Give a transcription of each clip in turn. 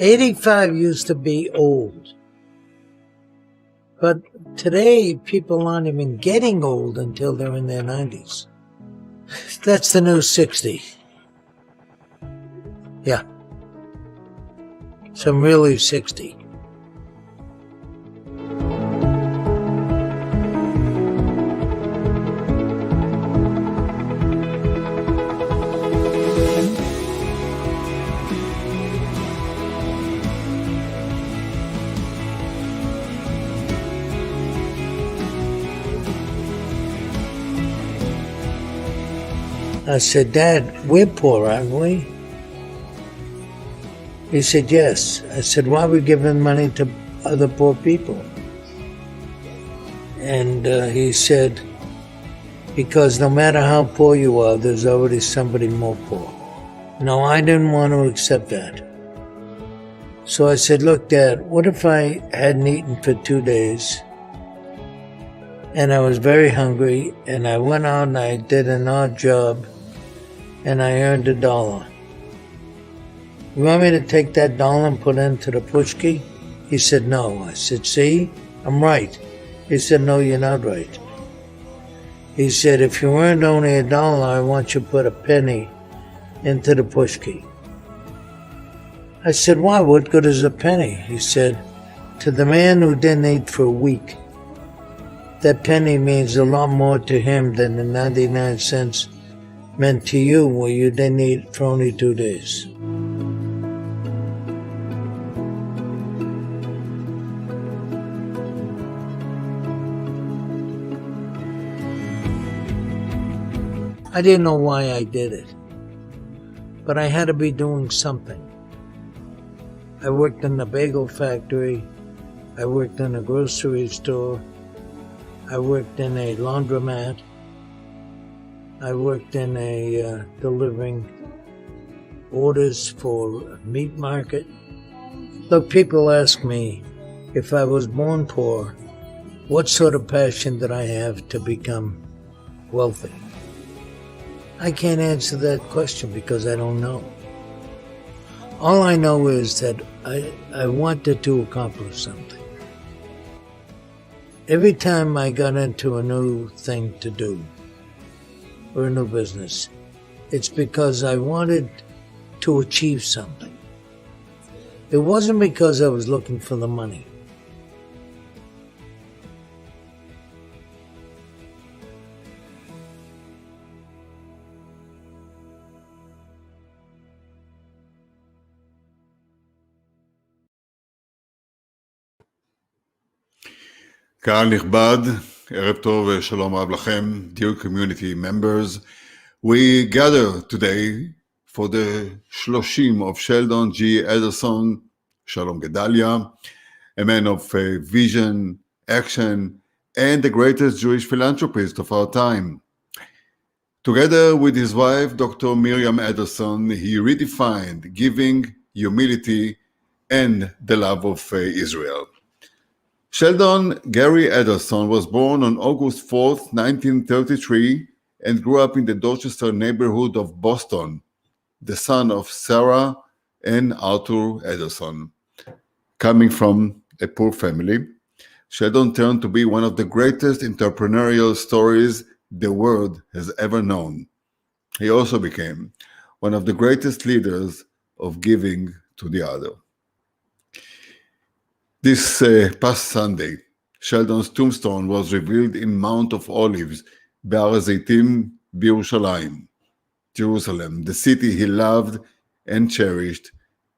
85 used to be old. But today, people aren't even getting old until they're in their 90s. That's the new 60. Yeah. Some really 60. I said, Dad, we're poor, aren't we? He said, yes. I said, why are we giving money to other poor people? And he said, because no matter how poor you are, there's already somebody more poor. No, I didn't want to accept that. So I said, look, Dad, what if I hadn't eaten for 2 days and I was very hungry and I went out and I did an odd job and I earned $1? You want me to take that dollar and put it into the pushki? He said, no. I said, see, I'm right. He said, no, you're not right. He said, if you earned only $1, I want you to put a penny into the pushki. I said, why? What good is a penny? He said, to the man who didn't eat for a week, that penny means a lot more to him than the 99 cents meant to you where you didn't eat for only 2 days. I didn't know why I did it, but I had to be doing something. I worked in the bagel factory, I worked in a grocery store, I worked in a laundromat, I worked in a delivering orders for a meat market. Look, people ask me if I was born poor, what sort of passion did I have to become wealthy? I can't answer that question because I don't know. All I know is that I wanted to accomplish something. Every time I got into a new thing to do, or a new business, it's because I wanted to achieve something. It wasn't because I was looking for the money. קהל נכבד, ערב טוב ושלום רב לכם, dear community members. We gather today for the Shloshim of Sheldon G. Adelson, Shalom Gedalia, a man of vision, action, and the greatest Jewish philanthropist of our time. Together with his wife, Dr. Miriam Adelson, he redefined giving, humility, and the love of Israel. Sheldon Gary Adelson was born on August 4th, 1933, and grew up in the Dorchester neighborhood of Boston, the son of Sarah and Arthur Adelson. Coming from a poor family, Sheldon turned to be one of the greatest entrepreneurial stories the world has ever known. He also became one of the greatest leaders of giving to the other. This past Sunday, Sheldon's tombstone was revealed in Mount of Olives, Be'ar HaZeitim, Yerushalayim, Jerusalem, the city he loved and cherished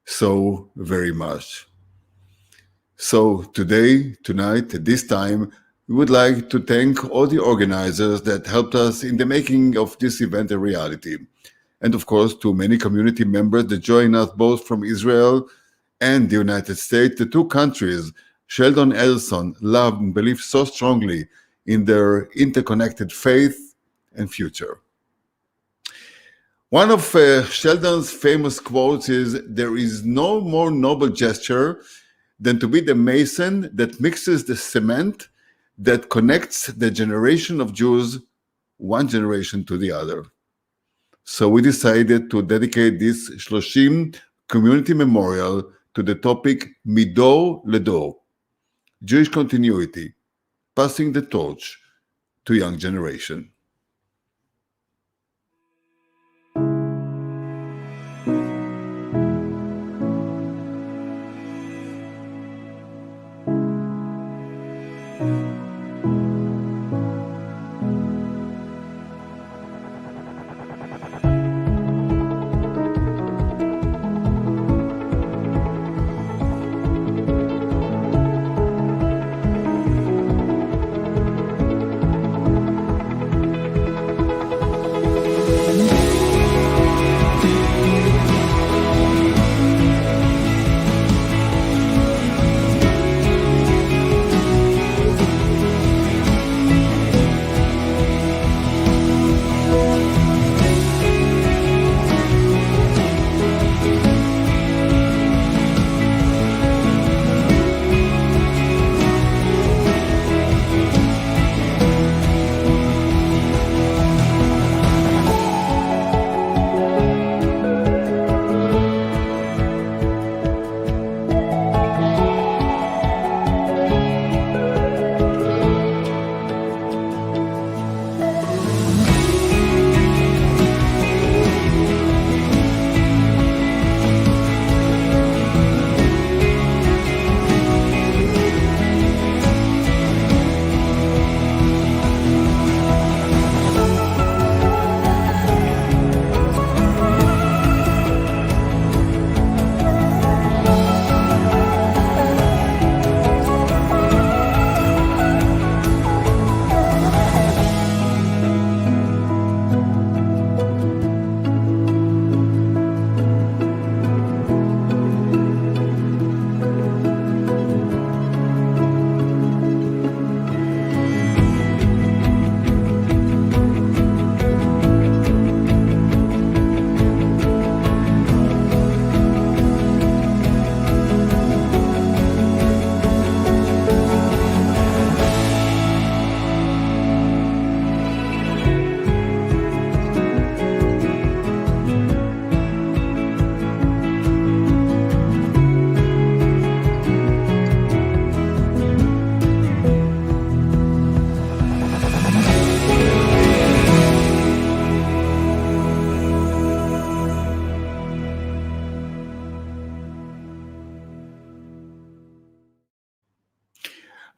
so very much. So tonight, at this time, we would like to thank all the organizers that helped us in the making of this event a reality. And of course, to many community members that join us both from Israel and the United States, the two countries Sheldon Adelson loved and believed so strongly in their interconnected faith and future. One of Sheldon's famous quotes is, "There is no more noble gesture than to be the mason that mixes the cement that connects the generation of Jews, one generation to the other." So we decided to dedicate this Shloshim community memorial to the topic Midor Ledor, Jewish continuity, passing the torch to young generation.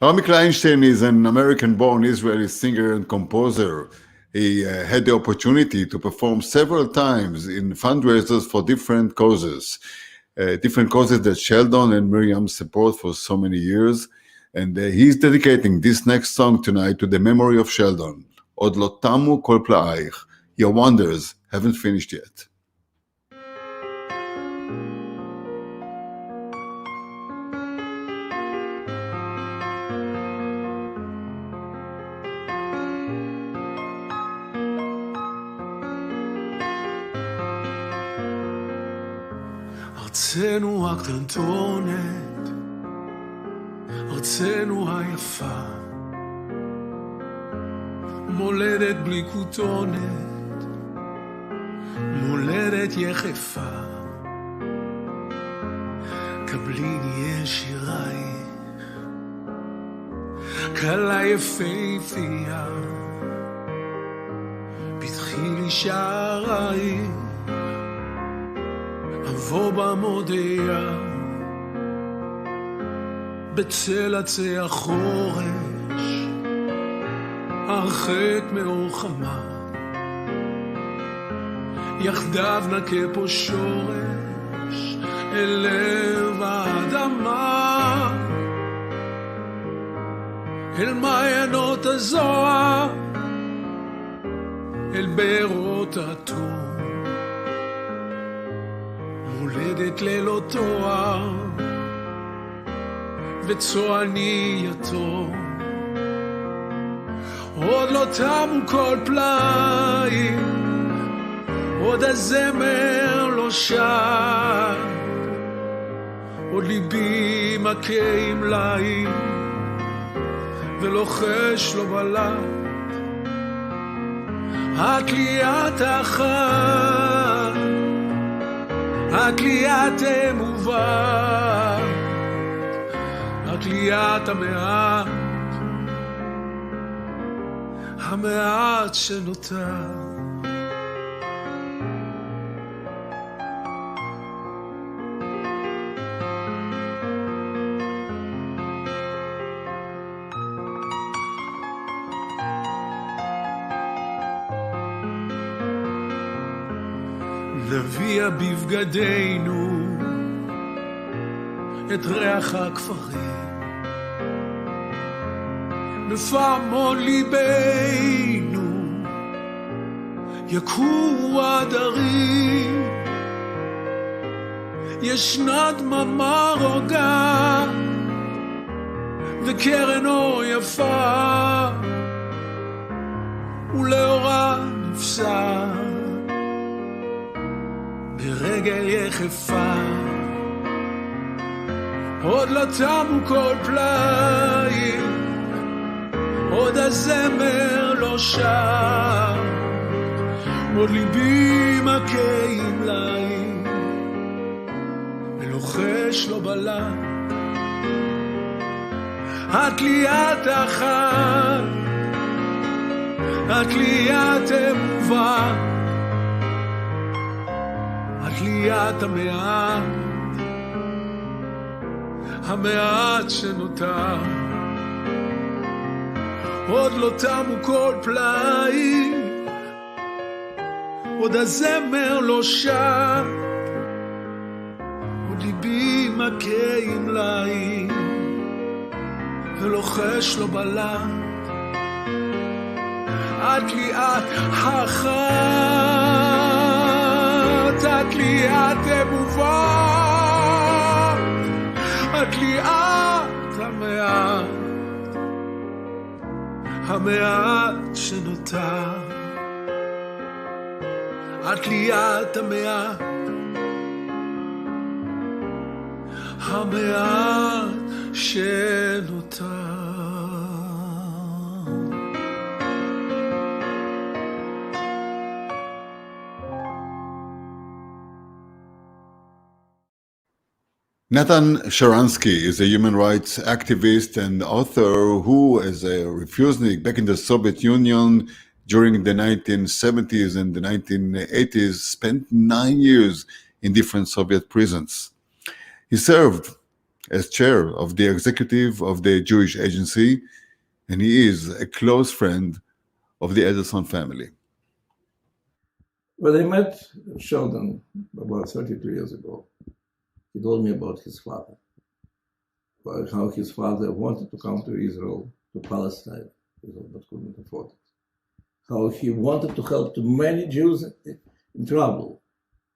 Rami Kleinstein is an American-born Israeli singer and composer. He had the opportunity to perform several times in fundraisers for different causes that Sheldon and Miriam support for so many years. And he's dedicating this next song tonight to the memory of Sheldon. Od lo tamu kol pla'aich. Your wonders haven't finished yet. ארצנו הקטנטונת, ארצנו היפה, מולדת בלי כותונת, מולדת יחפה. קבליני ישירייך, קלה יפהפייה, פתחי לי שערייך, אבוא במודיע, בצל עצי החורש, הרחק מאור חמה, יחדיו נקה פה שורש, אל לב האדמה, אל מעיינות הזוהר, אל בארות התור, מולדת ללא תואר, וצועני יתום. עוד לא תמו כל פלאים, עוד הזמר לא שר, עוד ליבי מכה עם לעים, ולוחש לו בלט, התליית החג, התליית אמובה, התליית המעט, המעט שנותר. נביע בבגדינו את ריח הכפרים, בפעמון ליבנו יכו עדרים, ישנה דממה רוגה וקרן אור יפה, ולאורה נפסע ברגל יחפה. עוד לא תמו כל פלאים, עוד הזמר לא שר, עוד ליבי מכה עם לעים ולוחש לו בלם. התליית החג, התליית אמובה, התליית המעט, המעט שנותר. עוד לא תמו כל פלאים, עוד הזמר לא שר, עוד ליבי מכה עם לעים ולוחש לו בלם. התליית החט, התליית אמובה, התליית המעט, המעט שנותר. התליית המעט, המעט שנותר. Natan Sharansky is a human rights activist and author who, as a refugee back in the Soviet Union during the 1970s and the 1980s, spent 9 years in different Soviet prisons. He served as chair of the executive of the Jewish Agency, and he is a close friend of the Edelson family. When I met Sheldon about 32 years ago, he told me about his father, about how his father wanted to come to Israel, to Palestine, but couldn't afford it. How he wanted to help to many Jews in trouble,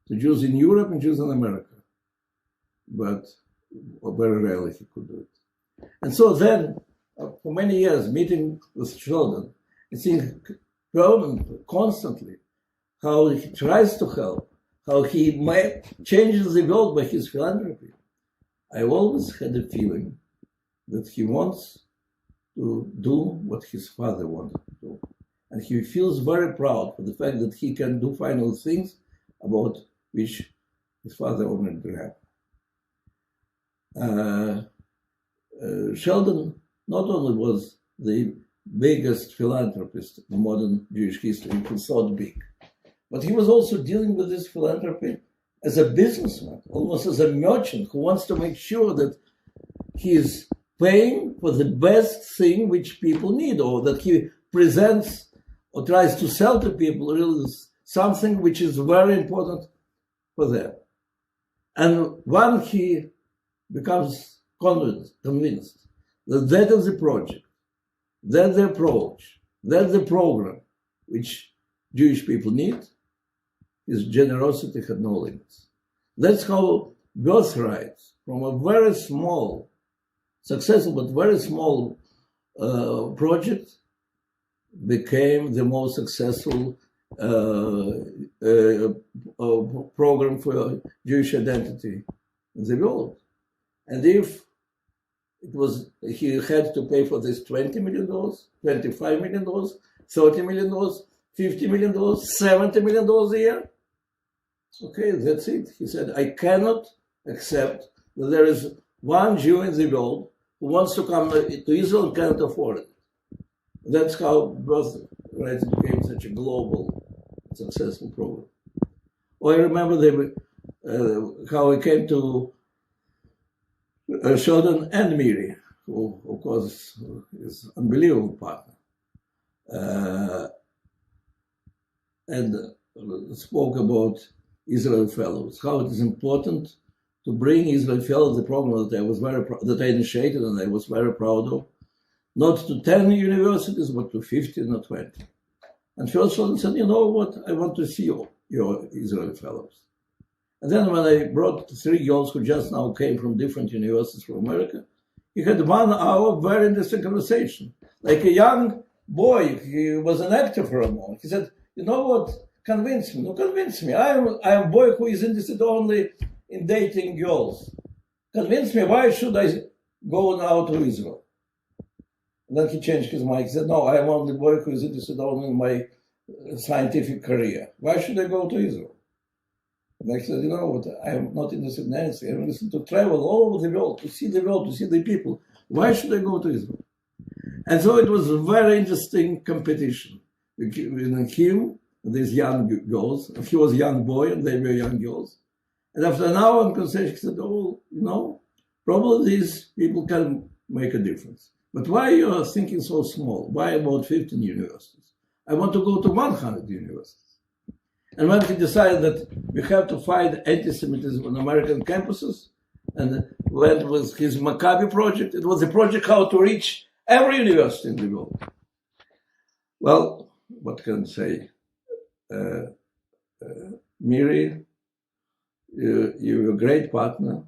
to Jews in Europe and Jews in America, but very rarely he could do it. And so then, for many years, meeting with Sheldon, and seeing constantly how he tries to help, how he changes the world by his philanthropy, I always had a feeling that he wants to do what his father wanted to do. And he feels very proud for the fact that he can do final things about which his father wanted to have. Sheldon not only was the biggest philanthropist in modern Jewish history, he thought big, but he was also dealing with this philanthropy as a businessman, almost as a merchant who wants to make sure that he is paying for the best thing which people need, or that he presents or tries to sell to people really something which is very important for them. And when he becomes convinced that that is the project, that's the approach, that's the program which Jewish people need, his generosity had no limits. That's how birthrights, from a very small, successful but very small project, became the most successful program for Jewish identity in the world. And if it was, he had to pay for this $20 million, $25 million, $30 million, $50 million, $70 million a year, Okay, that's it. He said, I cannot accept that there is one Jew in the world who wants to come to Israel and cannot afford it. That's how birthright became such a global, successful program. Or I remember how he came to Sheldon and Miri, who, of course, is an unbelievable partner, and spoke about Israel Fellows, how it is important to bring Israel Fellows, the program that I was that I initiated and I was very proud of, not to 10 universities, but to 15 or 20. And Phil Sheldon said, you know what, I want to see your Israel Fellows. And then when I brought 3 girls who just now came from different universities from America, he had 1 hour very interesting conversation. Like a young boy, he was an actor for a moment. He said, you know what, convince me. No, convince me. I am a boy who is interested only in dating girls. Convince me, why should I go now to Israel? And then he changed his mind. He said, no, I am only a boy who is interested only in my scientific career. Why should I go to Israel? And I said, you know what, I am not interested in anything. I'm interested to travel all over the world, to see the people. Why should I go to Israel? And so it was a very interesting competition between him and these young girls. He was a young boy and they were young girls. And after an hour of conversation, he said, oh, you know, probably these people can make a difference. But why you are thinking so small? Why about 15 universities? I want to go to 100 universities. And when he decided that we have to fight anti-Semitism on American campuses, and went with his Maccabi project, it was a project how to reach every university in the world. Well, what can I say? Miri, you're a great partner,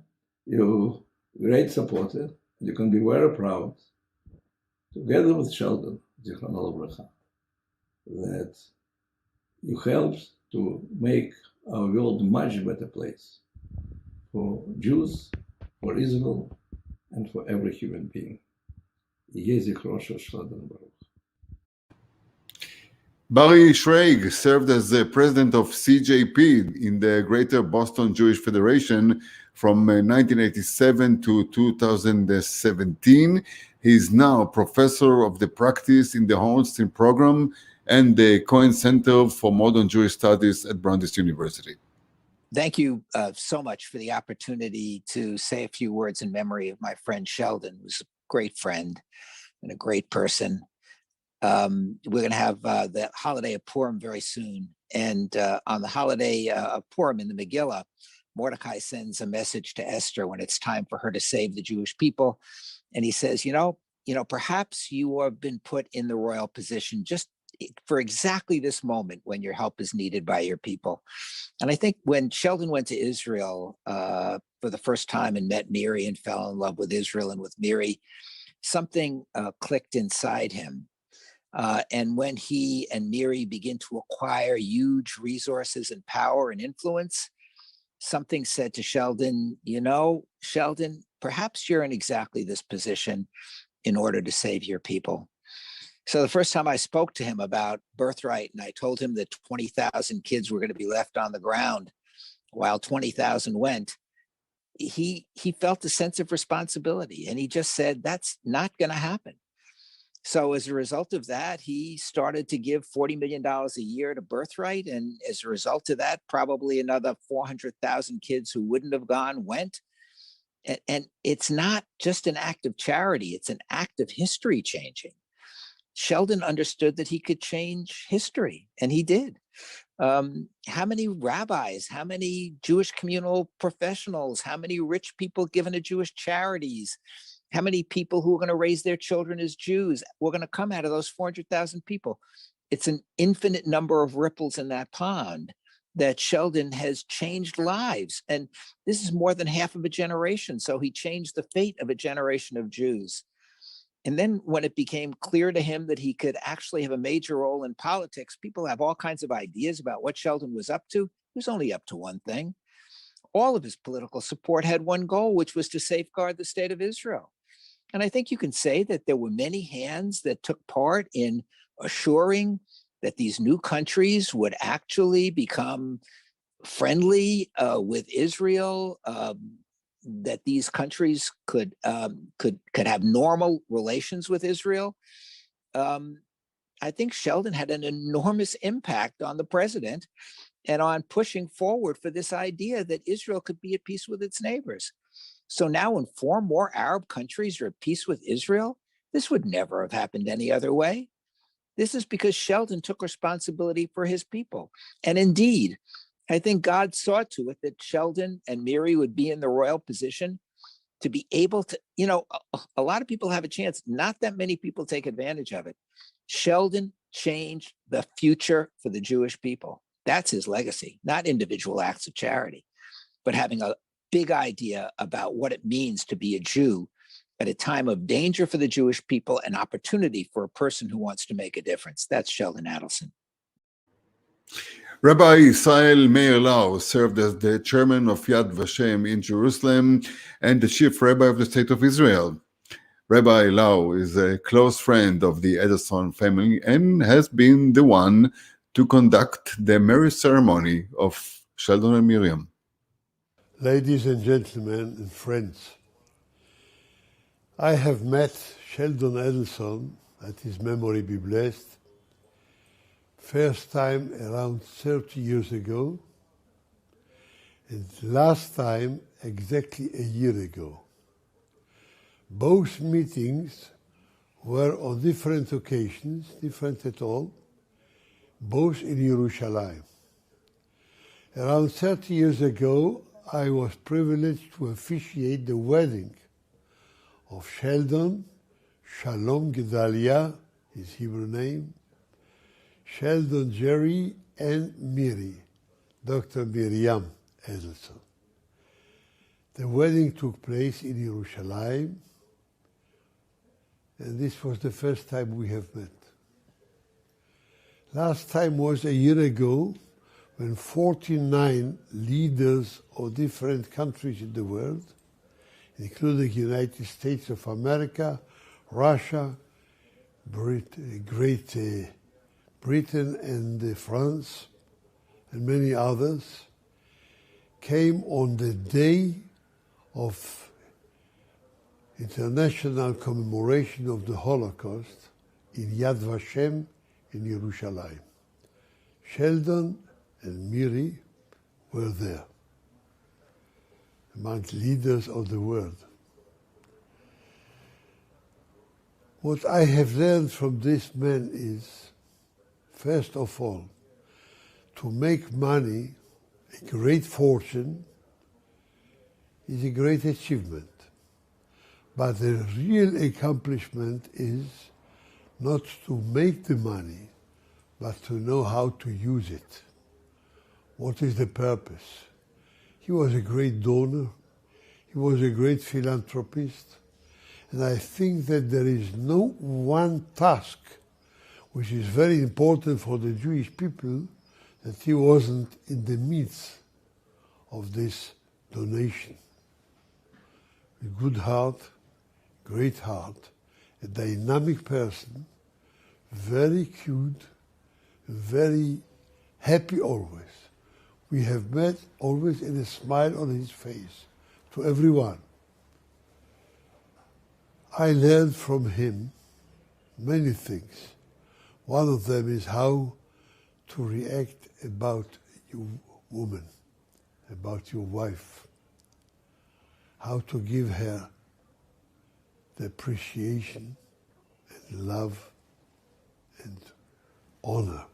you're a great supporter, you can be very proud, together with Sheldon, Zichrono Livracha, that you helped to make our world a much better place for Jews, for Israel, and for every human being. Yeh zichro shel Sheldon Baruch. Barry Schraig served as the president of CJP in the Greater Boston Jewish Federation from 1987 to 2017. He is now professor of the practice in the Hornstein program and the Cohen Center for Modern Jewish Studies at Brandeis University. Thank you so much for the opportunity to say a few words in memory of my friend Sheldon, who's a great friend and a great person. We're going to have the holiday of Purim very soon. And on the holiday of Purim in the Megillah, Mordecai sends a message to Esther when it's time for her to save the Jewish people. And he says, you know, perhaps you have been put in the royal position just for exactly this moment when your help is needed by your people. And I think when Sheldon went to Israel for the first time and met Miri and fell in love with Israel and with Miri, something clicked inside him. And when he and Miri begin to acquire huge resources and power and influence, something said to Sheldon, you know, Sheldon, perhaps you're in exactly this position in order to save your people. So the first time I spoke to him about birthright, and I told him that 20,000 kids were going to be left on the ground while 20,000 went, he felt a sense of responsibility. And he just said, that's not going to happen. So as a result of that, he started to give $40 million a year to Birthright. And as a result of that, probably another 400,000 kids who wouldn't have gone went. And it's not just an act of charity, it's an act of history changing. Sheldon understood that he could change history, and he did. How many rabbis, how many Jewish communal professionals, how many rich people given to Jewish charities, how many people who are going to raise their children as Jews were going to come out of those 400,000 people? It's an infinite number of ripples in that pond that Sheldon has changed lives. And this is more than half of a generation. So he changed the fate of a generation of Jews. And then when it became clear to him that he could actually have a major role in politics, people have all kinds of ideas about what Sheldon was up to. He was only up to one thing. All of his political support had one goal, which was to safeguard the state of Israel. And I think you can say that there were many hands that took part in assuring that these new countries would actually become friendly with Israel, that these countries could have normal relations with Israel. I think Sheldon had an enormous impact on the president and on pushing forward for this idea that Israel could be at peace with its neighbors. So now, when 4 more Arab countries are at peace with Israel, this would never have happened any other way. This is because Sheldon took responsibility for his people. And indeed, I think God saw to it that Sheldon and Miri would be in the royal position to be able to, a lot of people have a chance. Not that many people take advantage of it. Sheldon changed the future for the Jewish people. That's his legacy, not individual acts of charity, but having a big idea about what it means to be a Jew at a time of danger for the Jewish people and opportunity for a person who wants to make a difference. That's Sheldon Adelson. Rabbi Israel Meir Lau served as the chairman of Yad Vashem in Jerusalem and the chief rabbi of the State of Israel. Rabbi Lau is a close friend of the Edison family and has been the one to conduct the marriage ceremony of Sheldon and Miriam. Ladies and gentlemen and friends, I have met Sheldon Adelson, that his memory be blessed, first time around 30 years ago, and last time exactly a year ago. Both meetings were on different occasions, different at all, both in Yerushalayim. Around 30 years ago, I was privileged to officiate the wedding of Sheldon, Shalom Gedalia, his Hebrew name, Sheldon Jerry, and Miri, Dr. Miriam Adelson. The wedding took place in Yerushalayim, and this was the first time we have met. Last time was a year ago, when 49 leaders of different countries in the world, including United States of America, Russia, Great Britain and France, and many others, came on the day of international commemoration of the Holocaust in Yad Vashem in Yerushalayim. Sheldon and Miri were there, among leaders of the world. What I have learned from this man is, first of all, to make money, a great fortune, is a great achievement. But the real accomplishment is not to make the money, but to know how to use it. What is the purpose? He was a great donor. He was a great philanthropist. And I think that there is no one task which is very important for the Jewish people that he wasn't in the midst of this donation. A good heart, great heart, a dynamic person, very cute, very happy always. We have met always in a smile on his face to everyone. I learned from him many things. One of them is how to react about your woman, about your wife, how to give her the appreciation and love and honor.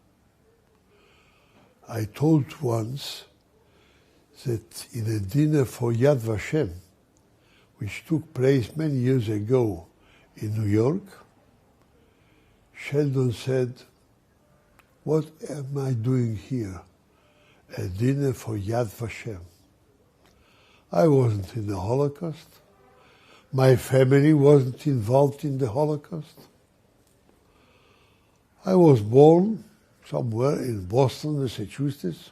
I told once that in a dinner for Yad Vashem, which took place many years ago in New York, Sheldon said, "What am I doing here? A dinner for Yad Vashem. I wasn't in the Holocaust. My family wasn't involved in the Holocaust. I was born somewhere in Boston, Massachusetts.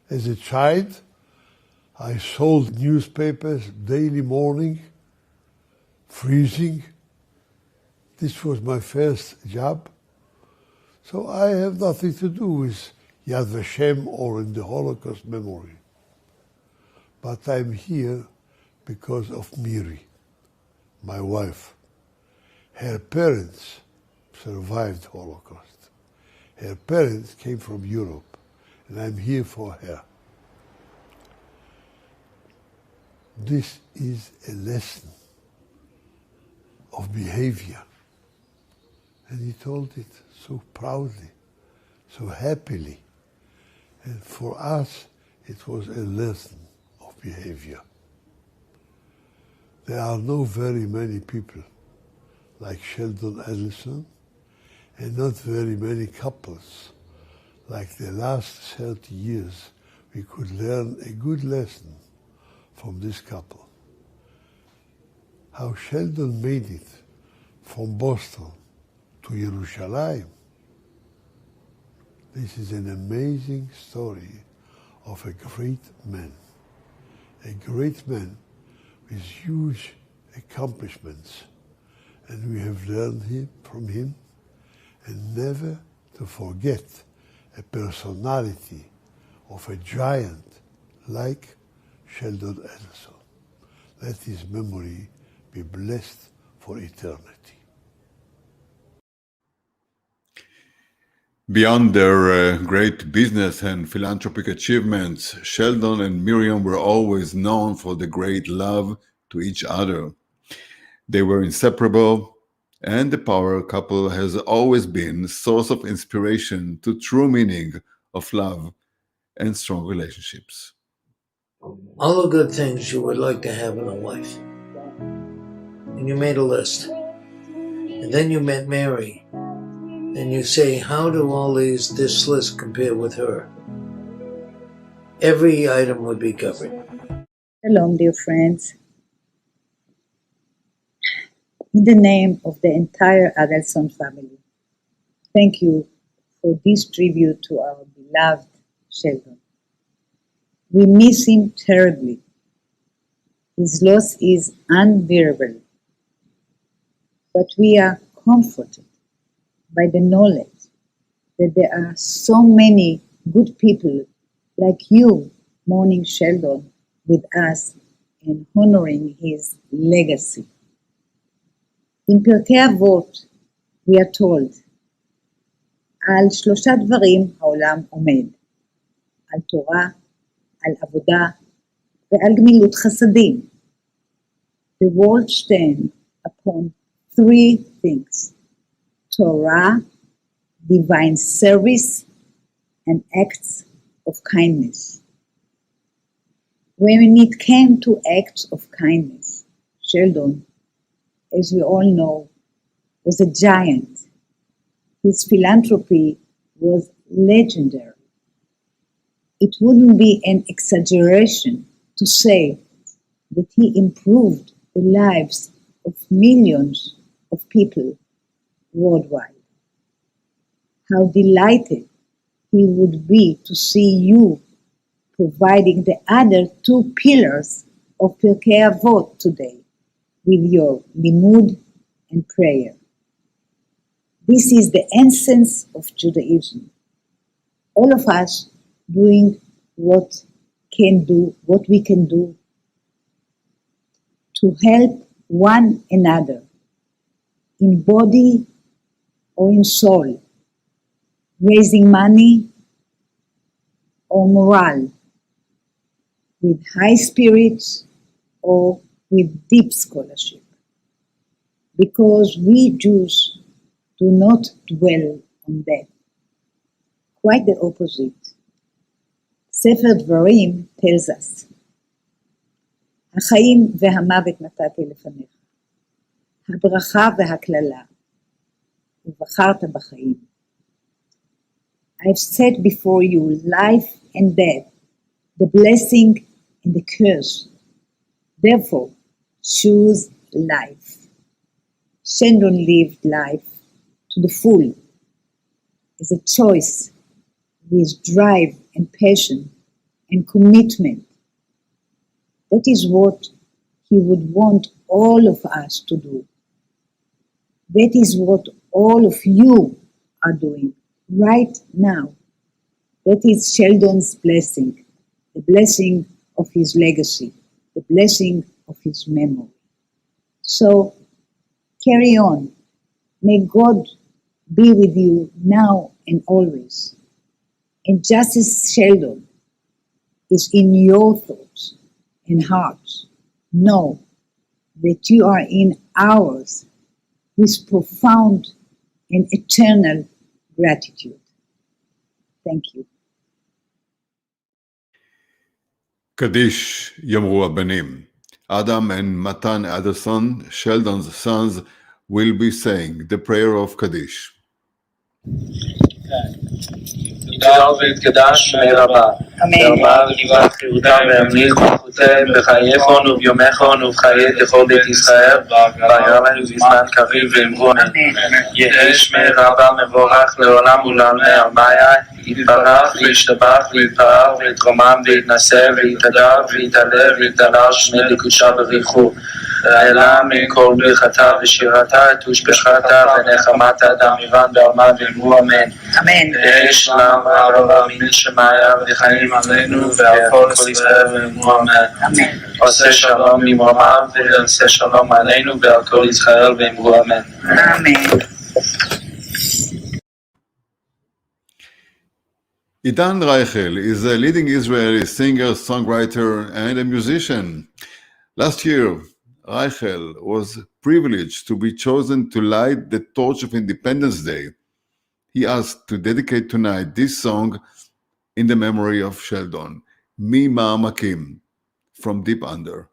As a child, I sold newspapers daily morning, freezing. This was my first job. So I have nothing to do with Yad Vashem or in the Holocaust memory. But I'm here because of Miri, my wife. Her parents survived Holocaust. Her parents came from Europe, and I'm here for her. This is a lesson of behavior. And he told it so proudly, so happily. And for us, it was a lesson of behavior. There are not very many people like Sheldon Adelson, and not very many couples like the last 30 years we could learn a good lesson from this couple. How Sheldon made it from Boston to Yerushalayim. This is an amazing story of a great man with huge accomplishments, and we have learned from him, and never to forget a personality of a giant like Sheldon Adelson. Let his memory be blessed for eternity. Beyond their great business and philanthropic achievements, Sheldon and Miriam were always known for the great love to each other. They were inseparable, and the power couple has always been a source of inspiration to true meaning of love and strong relationships. All the good things you would like to have in a wife. And you made a list. And then you met Mary. And you say, how do all this list compare with her? Every item would be covered. Shalom, dear friends. In the name of the entire Adelson family, thank you for this tribute to our beloved Sheldon. We miss him terribly. His loss is unbearable. But we are comforted by the knowledge that there are so many good people like you mourning Sheldon with us and honoring his legacy. In פרקי אבות we are told, על 3 דברים העולם עומד, על תורה, על עבודה ועל גמילות חסדים. The world stands upon 3 things, Torah, divine service, and acts of kindness. When it came to acts of kindness, Sheldon, as we all know, was a giant. His philanthropy was legendary. It wouldn't be an exaggeration to say that he improved the lives of millions of people worldwide. How delighted he would be to see you providing the other 2 pillars of Pirkei Avot today with your limud and prayer. This is the essence of Judaism. All of us doing what we can do to help one another in body or in soul, raising money or morale, with high spirits or with deep scholarship. Because we Jews do not dwell on that. Quite the opposite. ספר דברים tells us, החיים והמוות נתתי לפניך, הברכה והקללה, ובחרת בחיים. I've set before you life and death, the blessing and the curse. Therefore, choose life. Sheldon lived life to the full as a choice with drive and passion and commitment. That is what he would want all of us to do. That is what all of you are doing right now. That is Sheldon's blessing, the blessing of his legacy, the blessing of his memory. So carry on. May God be with you now and always. And just as Sheldon is in your thoughts and hearts, know that you are in ours with profound and eternal gratitude. Thank you. Kaddish Yamru Abanim. Adam and Matan Adelson, Sheldon's sons, will be saying the prayer of Kaddish. יתגדל ויתקדש שמי רבה. וארבע וגבעת חירותה והמליך וחותם בחייכון וביומכון ובחיי ככל בית ישראל וירא לנו בזמן קריב ואמרו אמן. יהא שמי רבה מבורך לעולם ולעולמי עלמיה יתברך וישתבח ויתפאר ויתרומם ויתנשא ויתהדר ויתהלל ויתהלל שמי לקודשה בריחו. אלא מכל ברכתה ושירתה ותושבחתה ונחמתה דאמירן בעלמה ואמרו אמן. אמן. ויש שלום הרבה מן שמיה וחיים עלינו ועל כל ישראל ואמרו אמן. אמן. עושה שלום ממרומיו ועושה שלום עלינו ועל כל ישראל ואמרו אמן. אמן. Idan Reichel is a leading Israeli singer, songwriter, and a musician. Last year, Reichel was privileged to be chosen to light the torch of Independence Day. He asked to dedicate tonight this song in the memory of Sheldon, Mi Ma'amakim, from Deep Under.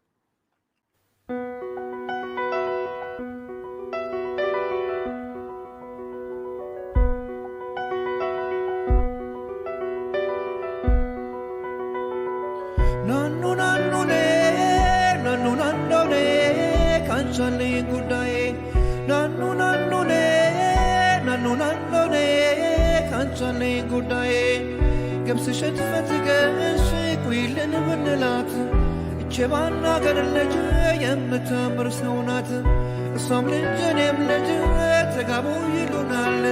Nannu nannu ne, nannu nannu ne, kanchali gudaye. Nannu nannu ne, nannu nannu ne, kanchali gudaye. Gemsi shetfet geshi kuilen benelat. Chebana garleje yemtamr saunat. Somlinje nemleje tegabu yilunal.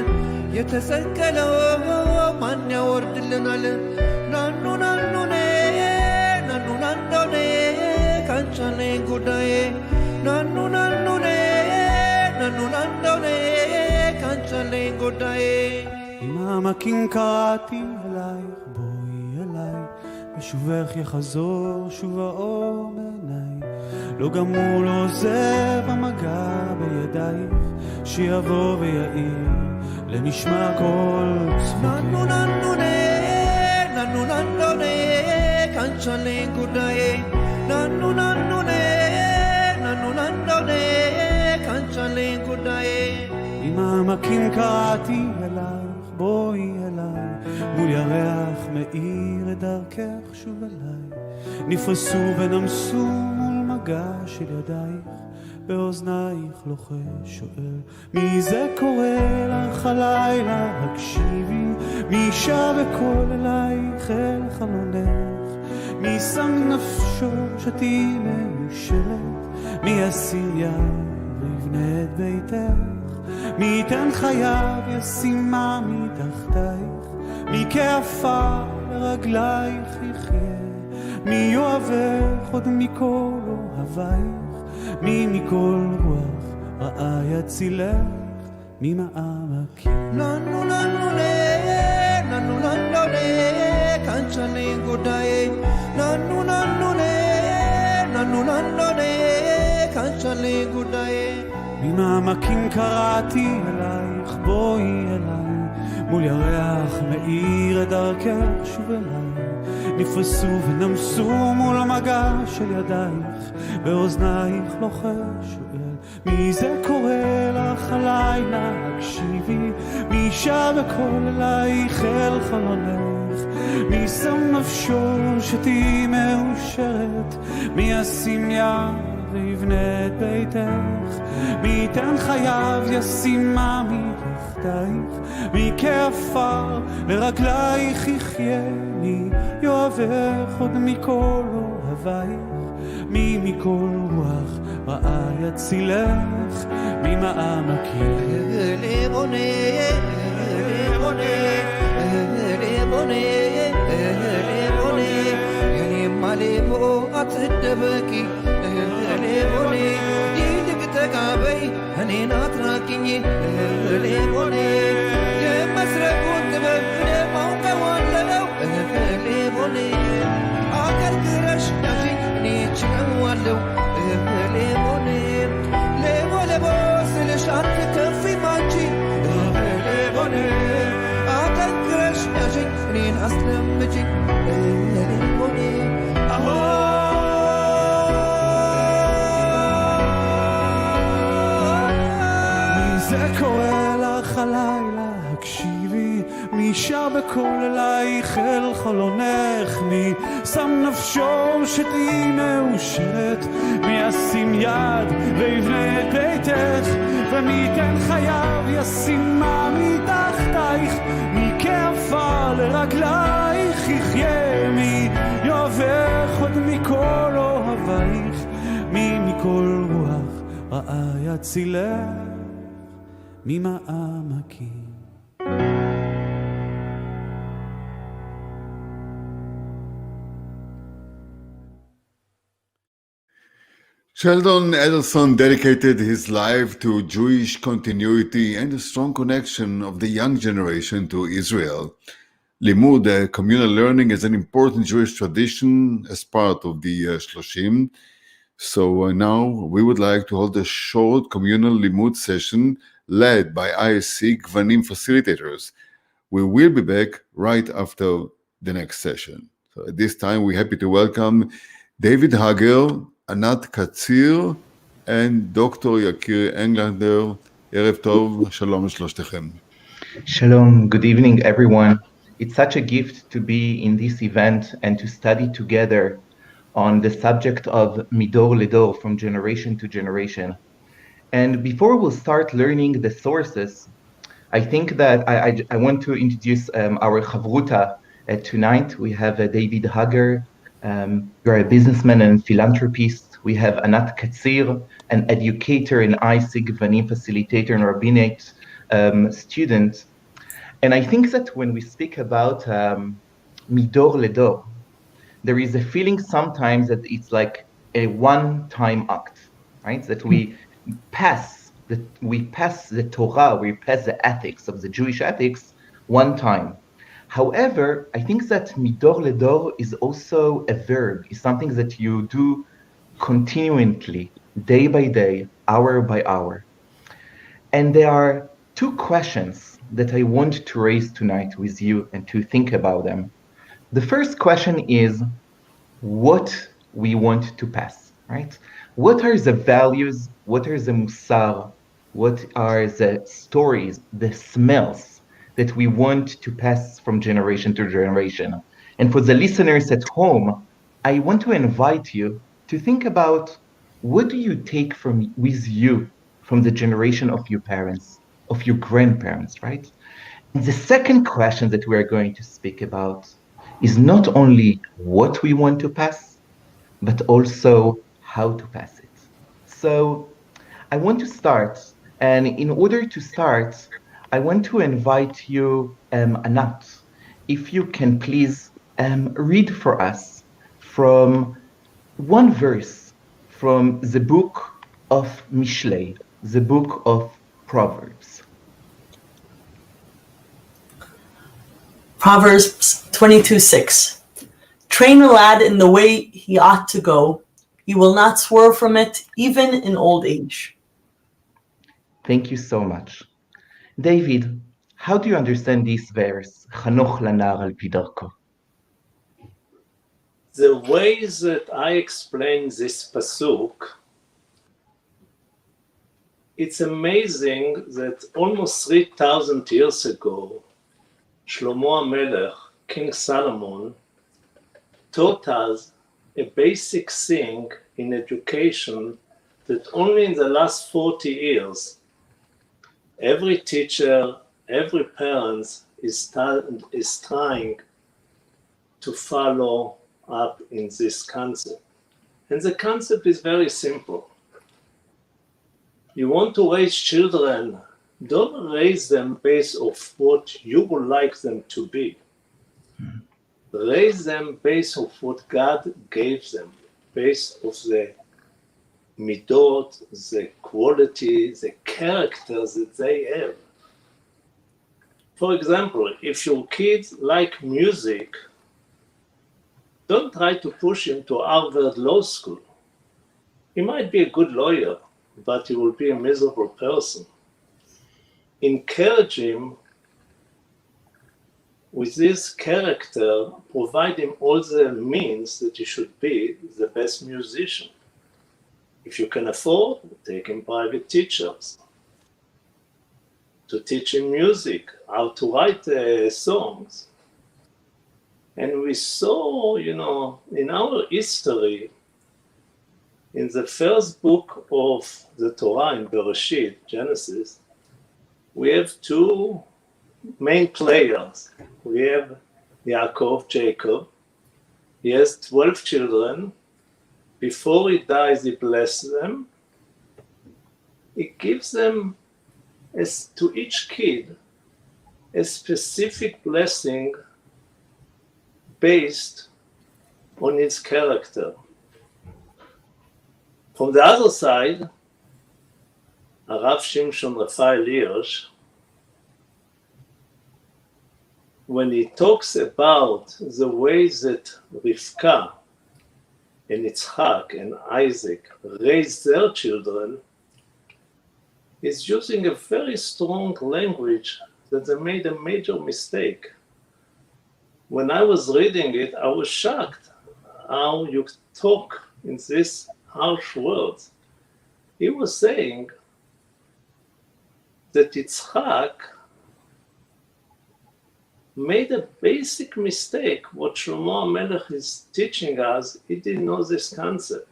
Yetesekkelo man yawrdilnal. Nannu nannu ne. Kanchale gudaye, nannu nannu ne, kanchale gudaye. ממעמקים קראתי אלייך, בואי אליי, ושובך יחזור שוב האור בעיניי. לא גמור לא עוזב המגע בידייך, שיבוא ויעיר לנשמע קול צחוקי. ננו ננו נה, ננו ננו נה, kanchale gudaye. Nannu nannu ne, nannu nannu ne, kanchale gudaye. ממעמקים קראתי אלייך, בואי אליי, מול ירח מאיר את דרכך שוב אליי. נפרסו ונמסו מול מגע של ידייך, באוזנייך לוחש שואל, מי זה קורא לך הלילה, הקשיבי, מי שב בקול אלייך אל חלונך. מי שם נפשו שתהי מאושרת, מי ישים יד ויבנה את ביתך, מי ייתן חייו ישימה מתחתייך, מי כעפר לרגלייך יחיה, מי יאהבך עוד מכל אוהבייך, מי מכל רוח רעה יצילך, ממעמקים. ננו ננו נה, ננו ננו נה, kanchale gudaye. Nannu nannu ne, nannu nannu ne, kanchale gudaye. ממעמקים קראתי אלייך, בואי אליי, מול ירח מאיר את דרכך שוב אליי. נפרסו ונמסו מול המגע של ידייך, באוזנייך לוחש שואל, מי זה קורא לך הלילה, הקשיבי, מי שב בקול אלייך אל חלונך. מי שם נפשו שתהי מאושרת, מי ישים יד ויבנה את ביתך, מי ייתן חייו ישימה מתחתייך, מי כעפר לרגלייך יחיה, מי יאהבך עוד מכל אוהבייך, מי מכל רוח רעה יצילך, ממעמקים. Lebone, lebone, lebone. ليبوني يعني ما ليبو أتدبكي ليبوني ديدك تقابي هني ناتراكيني ليبوني مسرق وانتبه موقع ولو ليبوني آخر كرش نجي نيتشن ولو ليبوني ليبو ليبو سلشات كفي ماجي ليبوني آخر كرش نجي نين أسلم مجي ليبوني זה קורא לך הלילה, הקשיבי, מי שר בקול אלייך אל חלונך, מי שם נפשו שתהי מאושרת, מי ישים יד ויבנה את ביתך, ומי ייתן חייו ישימה מתחתייך, מי כעפר לרגלייך יחיה, מי יאהבך עוד מכל אוהבייך, מי מכל רוח רעה יצילך ממעמקים. Sheldon Adelson dedicated his life to Jewish continuity and a strong connection of the young generation to Israel. Limud, communal learning, is an important Jewish tradition as part of the Shloshim. So now we would like to hold a short communal Limud session led by ISC Gvanim facilitators. We will be back right after the next session. So at this time, we're happy to welcome David Hager, Anat Katzir, and Dr. Yakir Englander. Erev Tov, Shalom Shloshtechem. Shalom, good evening, everyone. It's such a gift to be in this event and to study together on the subject of Midor Ledor, from generation to generation. And before we'll start learning the sources, I think that I want to introduce our Chavruta tonight. We have David Hager, you're a businessman and philanthropist. We have Anat Katzir, an educator and ISIG Gvanim facilitator and rabbinate student. And I think that when we speak about Midor Ledor, there is a feeling sometimes that it's like a one-time act, right? That we pass the Torah, we pass the ethics of the Jewish ethics one time. However, I think that Midor Ledor is also a verb, is something that you do continually, day by day, hour by hour. And there are two questions that I want to raise tonight with you and to think about them. The first question is what we want to pass, right? What are the values? What are the musar? What are the stories, the smells that we want to pass from generation to generation? And for the listeners at home, I want to invite you to think about what do you take with you from the generation of your parents, of your grandparents, right? And the second question that we are going to speak about is not only what we want to pass, but also how to pass it. So I want to start, and in order to start, I want to invite you, Anat, if you can please read for us from one verse from the book of Mishlei, the book of Proverbs. Proverbs 22:6. Train a lad in the way he ought to go. He will not swerve from it, even in old age. Thank you so much. David, how do you understand this verse? Chanoch lanar al pi darko. The way that I explain this pasuk, it's amazing that almost 3,000 years ago, Shlomo HaMelech, King Solomon, taught us a basic thing in education that only in the last 40 years, every teacher, every parent is trying to follow up in this concept. And the concept is very simple. You want to raise children, don't raise them based on what you would like them to be. raise them based on what God gave them, based on the midot, the quality, the characters that they have. For example, if your kids like music, don't try to push him to Harvard Law School. He might be a good lawyer, but he will be a miserable person. Encourage him with this character, provide him all the means that he should be the best musician. If you can afford, take him private teachers to teach him music, how to write songs. And we saw, in our history, in the first book of the Torah, in Bereshit, Genesis, we have two main players. We have Yaakov, Jacob. He has 12 children. Before he dies, he blesses them. He gives them, to each kid, a specific blessing based on his character. From the other side, Arav Shimshon Raphael Hirsch, when he talks about the way that Rivka and Yitzchak and Isaac raised their children, he's using a very strong language that they made a major mistake. When I was reading it, I was shocked how you talk in these harsh words. He was saying that Yitzchak made a basic mistake. What Shlomo HaMelech is teaching us, he didn't know this concept.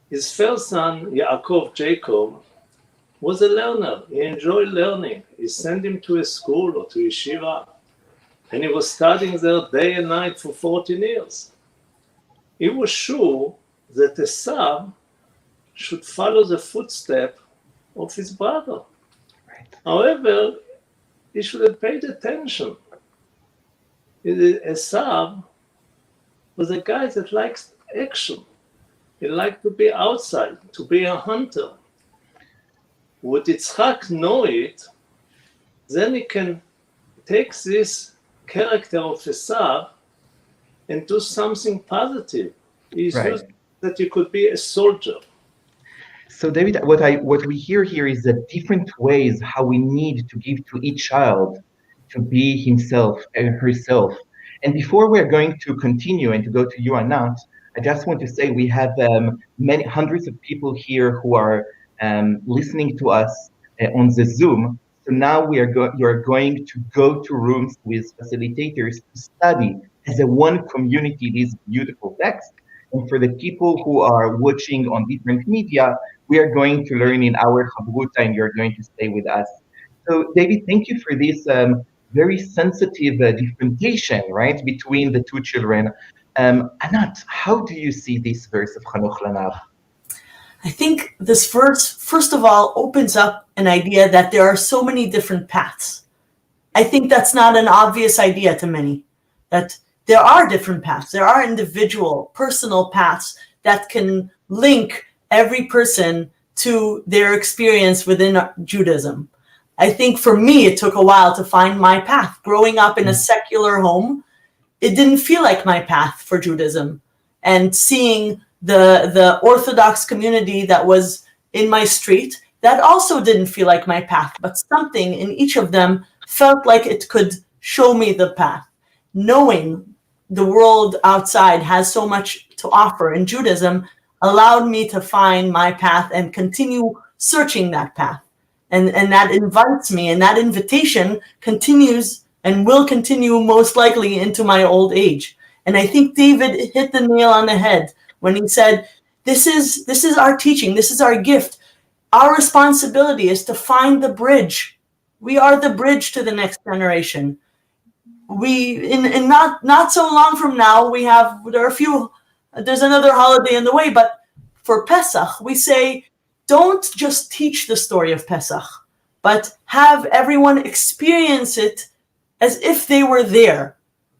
His first son, Yaakov, Jacob, was a learner. He enjoyed learning. He sent him to a school or to yeshiva, and he was studying there day and night for 14 years. He was sure that Esav should follow the footstep of his brother. Right. However, he should have paid attention. Esav was a guy that likes action. He liked to be outside, to be a hunter. Would Yitzchak know it, then he can take this character of Esav and do something positive. He's used that he could be a soldier. So David, what we hear here is that different ways how we need to give to each child to be himself and herself. And before we're going to continue and to go to you, Anat, I just want to say we have many hundreds of people here who are listening to us on the Zoom. So now you are going to go to rooms with facilitators to study as a one community these beautiful texts. And for the people who are watching on different media, we are going to learn in our Chavruta, and you're going to stay with us. So David, thank you for this very sensitive differentiation, right, between the two children. Anat, how do you see this verse of Chanoch Lanav? I think this verse, first of all, opens up an idea that there are so many different paths. I think that's not an obvious idea to many, that there are different paths. There are individual, personal paths that can link every person to their experience within Judaism. I think for me, it took a while to find my path. Growing up in a secular home, it didn't feel like my path for Judaism. And seeing the Orthodox community that was in my street, that also didn't feel like my path, but something in each of them felt like it could show me the path. Knowing the world outside has so much to offer in Judaism allowed me to find my path and continue searching that path. And that invites me, and that invitation continues and will continue most likely into my old age. And I think David hit the nail on the head when he said, this is our teaching, this is our gift. Our responsibility is to find the bridge. We are the bridge to the next generation. We, in not so long from now, there's another holiday in the way, but for Pesach, we say, don't just teach the story of Pesach, but have everyone experience it as if they were there.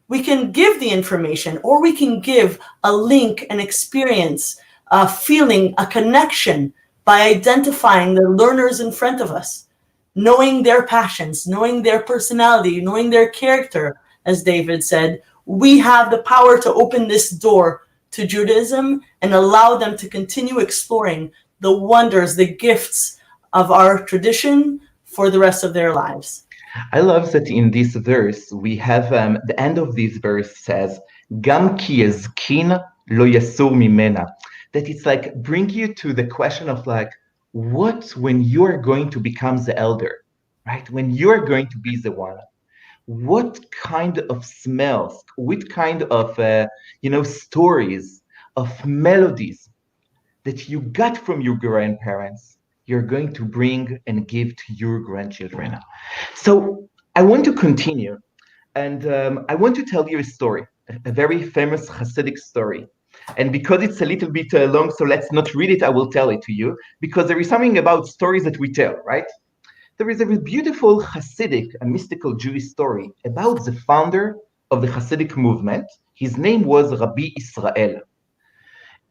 We can give the information, or we can give a link, an experience, a feeling, a connection by identifying the learners in front of us, knowing their passions, knowing their personality, knowing their character, as David said. We have the power to open this door to Judaism and allow them to continue exploring the wonders, the gifts of our tradition for the rest of their lives. I love that in this verse, we have the end of this verse says, Gam ki ezkin lo yasur mimena. That it's like bring you to the question of like, what when you are going to become the elder, right? When you are going to be the one, what kind of smells, what kind of, stories, of melodies that you got from your grandparents, you're going to bring and give to your grandchildren. So I want to continue, and I want to tell you a story, a very famous Hasidic story. And because it's a little bit long, so let's not read it, I will tell it to you, because there is something about stories that we tell, right? There is a beautiful Hasidic, a mystical Jewish story about the founder of the Hasidic movement. His name was Rabbi Israel.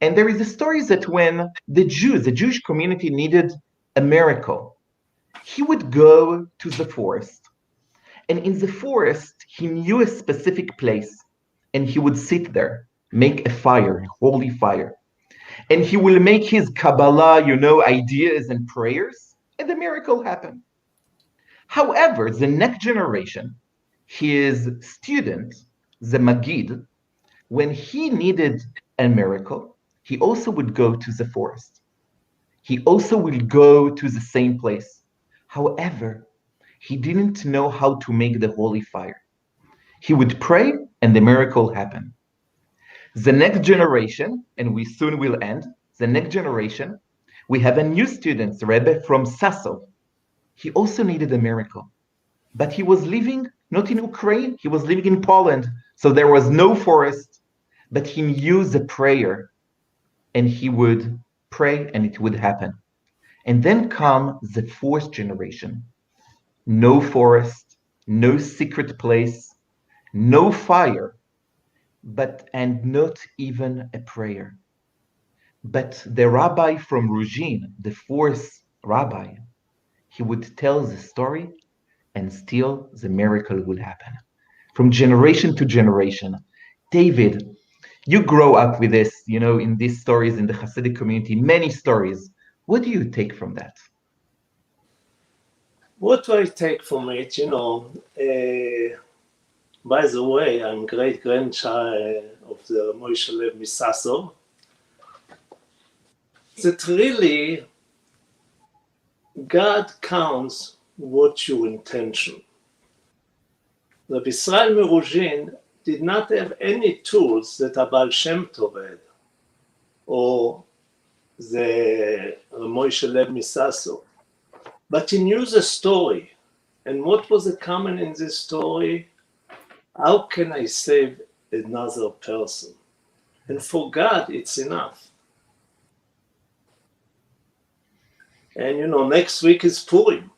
And there is a story that when the Jewish community needed a miracle, he would go to the forest. And in the forest, he knew a specific place. And he would sit there, make a fire, a holy fire. And he will make his Kabbalah, ideas and prayers, and the miracle happened. However, the next generation, his student, the Magid, when he needed a miracle, he also would go to the forest. He also will go to the same place. However, he didn't know how to make the holy fire. He would pray and the miracle happened. The next generation, and we soon will end, the next generation, we have a new student, Rebbe from Sassov. He also needed a miracle, but he was living not in Ukraine, he was living in Poland. So there was no forest, but he knew the prayer and he would pray and it would happen. And then come the fourth generation. No forest, no secret place, no fire, and not even a prayer. But the rabbi from Ruzhin, the fourth rabbi, he would tell the story and still the miracle would happen. From generation to generation. David, you grow up with this, in these stories in the Hasidic community, many stories. What do you take from that? What do I take from it? By the way, I'm great-grandchild of the Moshe Lev Misasov. That really, God counts what your intention. Rabbi Israel Meruzhin did not have any tools that a Baal Shem Tov had, or the Moshe Lev Misasov. But he knew the story. And what was the common in this story? How can I save another person? And for God, it's enough. And next week is Purim.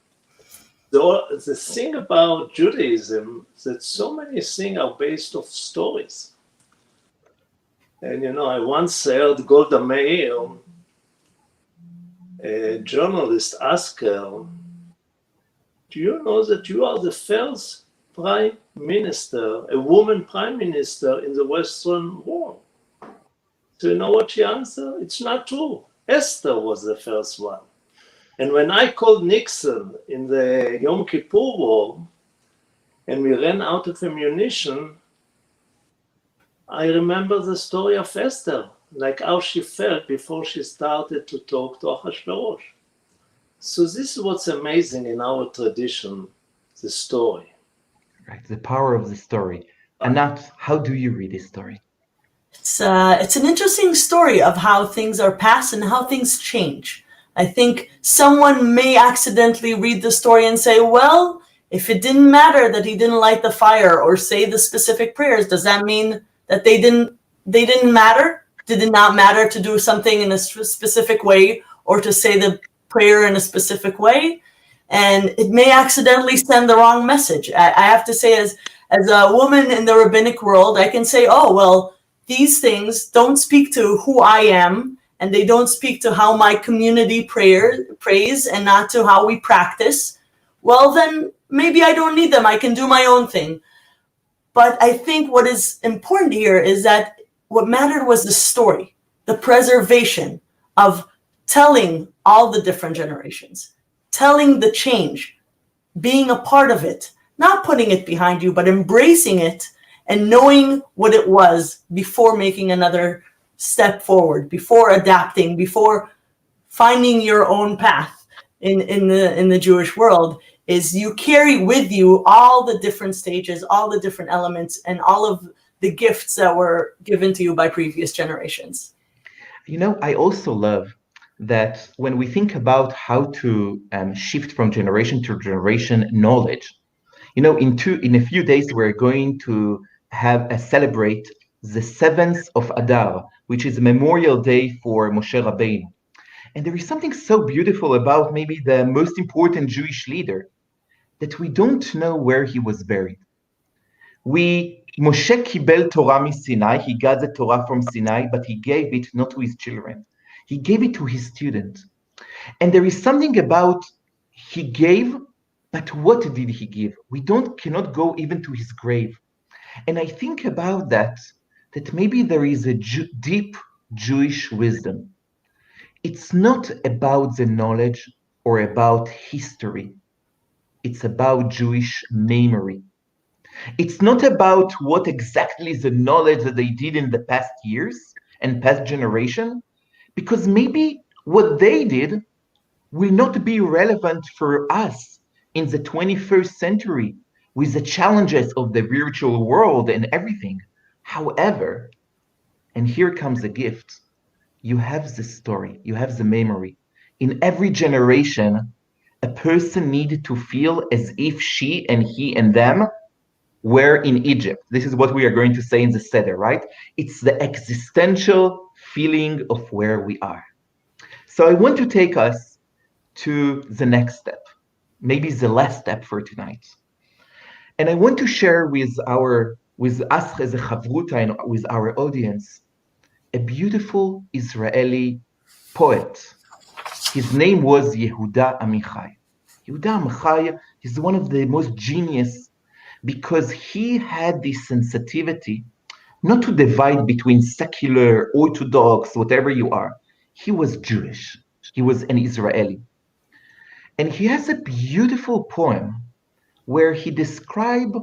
The thing about Judaism is that so many things are based off stories. And I once heard Golda Meir, a journalist, ask her, do you know that you are the first prime minister, a woman prime minister in the Western world? Do you know what she answered? It's not true. Esther was the first one. And when I called Nixon in the Yom Kippur War, and we ran out of ammunition, I remember the story of Esther, like how she felt before she started to talk to Ahasuerus. So this is what's amazing in our tradition, the story. Right, the power of the story. Anat, how do you read this story? It's an interesting story of how things are passed and how things change. I think someone may accidentally read the story and say, well, if it didn't matter that he didn't light the fire or say the specific prayers, does that mean that they didn't matter? Did it not matter to do something in a specific way or to say the prayer in a specific way? And it may accidentally send the wrong message. I have to say, as a woman in the rabbinic world, I can say, oh, well, these things don't speak to who I am, and they don't speak to how my community prays and not to how we practice. Well, then maybe I don't need them. I can do my own thing. But I think what is important here is that what mattered was the story, the preservation of telling all the different generations, telling the change, being a part of it, not putting it behind you, but embracing it and knowing what it was before making another step forward, before adapting, before finding your own path in the Jewish world, is you carry with you all the different stages, all the different elements, and all of the gifts that were given to you by previous generations. You know, I also love that when we think about how to shift from generation to generation knowledge, you know, in a few days we're going to celebrate the 7th of Adar, which is a memorial day for Moshe Rabbeinu. And there is something so beautiful about maybe the most important Jewish leader, that we don't know where he was buried. Moshe kibel Torah Sinai, he got the Torah from Sinai, but he gave it not to his children. He gave it to his students. And there is something about he gave, but what did he give? We cannot go even to his grave. And I think about that maybe there is a deep Jewish wisdom. It's not about the knowledge or about history. It's about Jewish memory. It's not about what exactly is the knowledge that they did in the past years and past generation, because maybe what they did will not be relevant for us in the 21st century with the challenges of the virtual world and everything. However, and here comes the gift, you have the story, you have the memory. In every generation, a person needed to feel as if she and he and them were in Egypt. This is what we are going to say in the Seder, right? It's the existential feeling of where we are. So I want to take us to the next step, maybe the last step for tonight. And I want to share with us as a chavruta and with our audience, a beautiful Israeli poet. His name was Yehuda Amichai. Yehuda Amichai is one of the most genius because he had this sensitivity not to divide between secular, Orthodox, whatever you are. He was Jewish. He was an Israeli. And he has a beautiful poem where he describes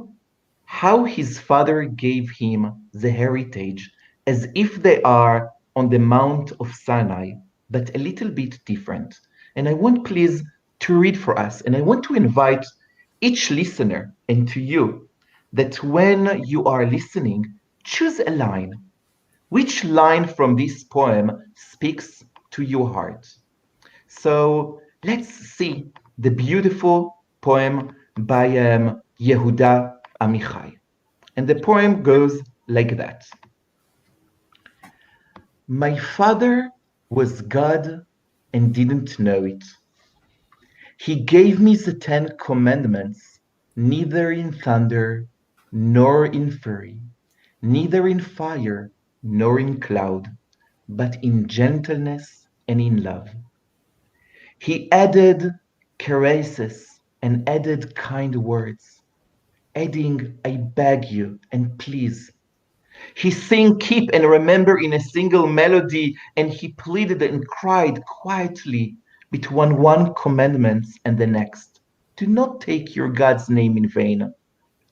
how his father gave him the heritage as if they are on the Mount of Sinai, but a little bit different. And I want please to read for us, and I want to invite each listener and to you that when you are listening, choose a line. Which line from this poem speaks to your heart? So let's see the beautiful poem by Yehuda Amichai. And the poem goes like that. My father was God and didn't know it. He gave me the 10 commandments, neither in thunder nor in fury, neither in fire nor in cloud, but in gentleness and in love. He added caresses and added kind words, adding, I beg you and please. He sang keep and remember in a single melody, and he pleaded and cried quietly between one commandment and the next. Do not take your God's name in vain.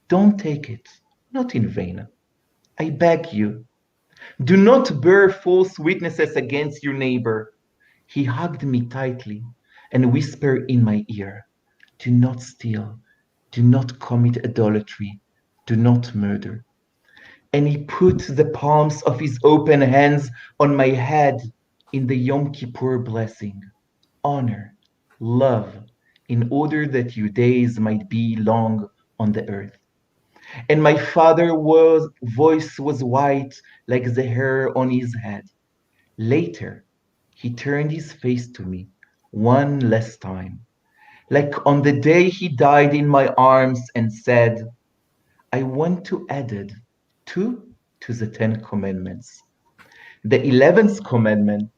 Don't take it, not in vain. I beg you. Do not bear false witnesses against your neighbor. He hugged me tightly and whispered in my ear, do not steal, do not commit adultery, do not murder. And he put the palms of his open hands on my head in the Yom Kippur blessing. Honor, love, in order that your days might be long on the earth. And my father's voice was white like the hair on his head. Later, he turned his face to me one last time, like on the day he died in my arms and said, I want to add 2 to the 10 commandments. The 11th commandment,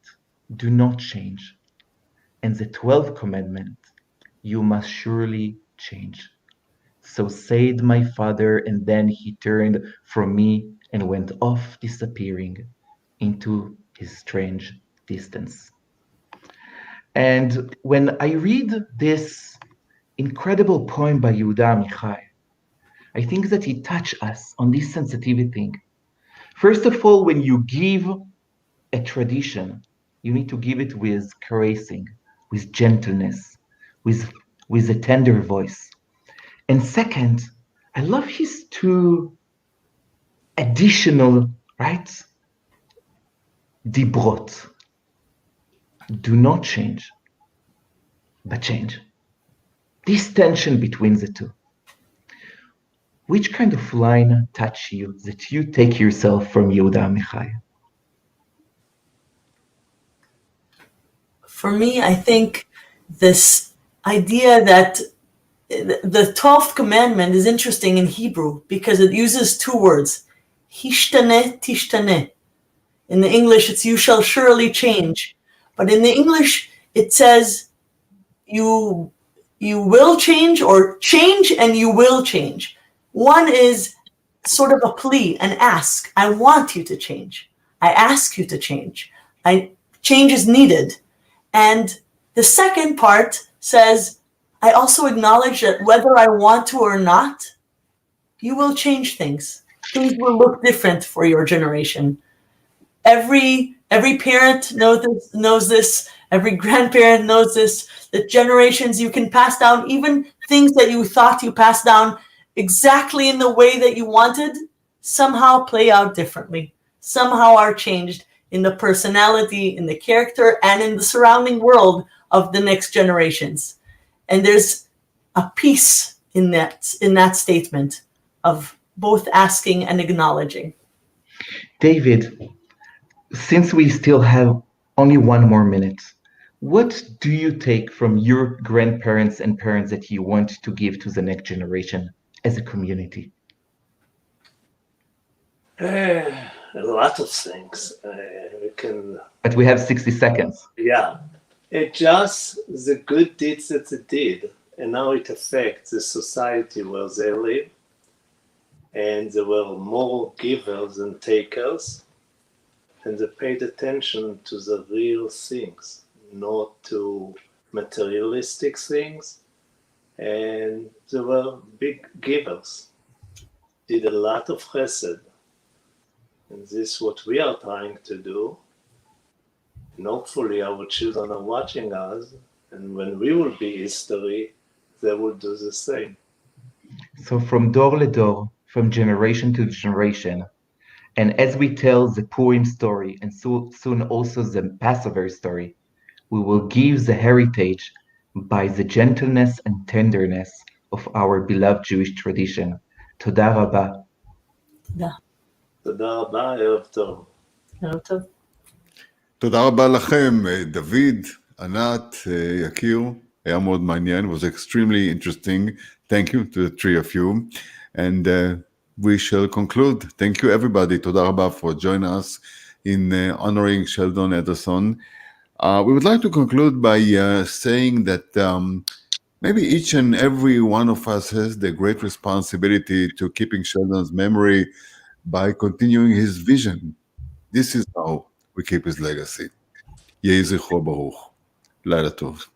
do not change. And the 12th commandment, you must surely change. So said my father, and then he turned from me and went off, disappearing into his strange distance. And when I read this incredible poem by Yehuda Amichai, I think that it touched us on this sensitivity thing. First of all, when you give a tradition, you need to give it with caressing, with gentleness, with a tender voice. And second, I love his 2 additional, right? Dibrot. Do not change, but change. This tension between the 2. Which kind of line touch you that you take yourself from Yehuda Amichai? For me, I think this idea that the 12th commandment is interesting in Hebrew because it uses 2 words, hishtane, tishtane. In the English, it's you shall surely change. But in the English, it says you will change, or change and you will change. One is sort of a plea, an ask. I want you to change. I ask you to change. Change is needed. And the second part says, I also acknowledge that whether I want to or not, you will change things. Things will look different for your generation. Every parent knows this. Every grandparent knows this. That generations you can pass down, even things that you thought you passed down exactly in the way that you wanted, somehow play out differently. Somehow are changed in the personality, in the character, and in the surrounding world of the next generations. And there's a peace in that statement of both asking and acknowledging. David, since we still have only 1 more minute, what do you take from your grandparents and parents that you want to give to the next generation as a community? A lot of things. We can. But we have 60 seconds. Yeah. It just the good deeds that they did, and now it affects the society where they live. And there were more givers than takers. And they paid attention to the real things, not to materialistic things. And they were big givers. Did a lot of chesed. And this is what we are trying to do. And hopefully our children are watching us. And when we will be history, they will do the same. So from door to door, from generation to generation, and as we tell the Purim story, and soon also the Passover story, we will give the heritage by the gentleness and tenderness of our beloved Jewish tradition. Toda Rabba. תודה רבה, ערב טוב. ערב טוב. תודה רבה לכם, דוד, ענת, יקיר, היה מאוד מעניין, was extremely interesting. Thank you to the 3 of you. And we shall conclude. Thank you everybody. תודה רבה for joining us in honoring Sheldon Adelson. We would like to conclude by saying that maybe each and every one of us has the great responsibility to keeping Sheldon's memory by continuing his vision. This is how we keep his legacy. יהי זכרו ברוך. לילה טוב.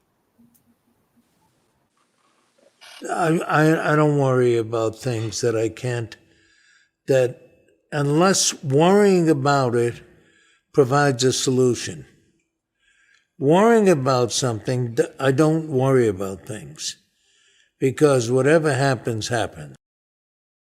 I don't worry about things that I can't, that unless worrying about it provides a solution. Worrying about something, I don't worry about things, because whatever happens, happens.